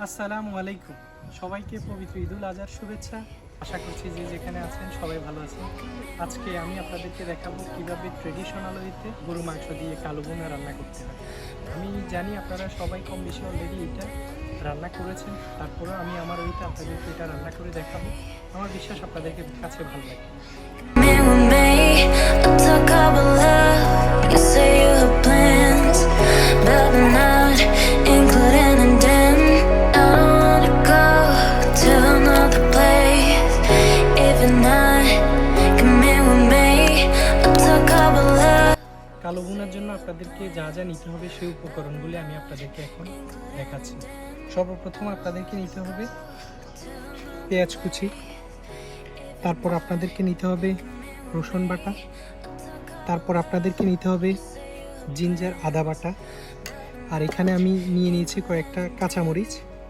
আসসালামু আলাইকুম, সবাইকে পবিত্র ঈদুল আজহার শুভেচ্ছা। আশা করছি যে যেখানে আছেন সবাই ভালো আছেন। আজকে আমি আপনাদেরকে দেখাবো কিভাবে ট্রেডিশনাল ওয়েতে গরু মাংস দিয়ে কালো ভুনা রান্না করতে হয়। আমি জানি আপনারা সবাই কম বেশি অলরেডি এটা রান্না করেছেন, তারপরেও আমি আমার ওইটা আপনাদেরকে এটা রান্না করে দেখাবো। আমার বিশ্বাস আপনাদেরকে কাছে ভালো লাগবে। কালো ভুনার জন্য আপনাদেরকে যা যা নিতে হবে সেই উপকরণগুলি আমি আপনাদেরকে এখন দেখাচ্ছি। সর্বপ্রথম আপনাদেরকে নিতে হবে পেঁয়াজ কুচি, তারপর আপনাদেরকে নিতে হবে রসুন বাটা, তারপর আপনাদেরকে নিতে হবে জিঞ্জার আদা বাটা, আর এখানে আমি নিয়ে নিয়েছি কয়েকটা কাঁচামরিচ।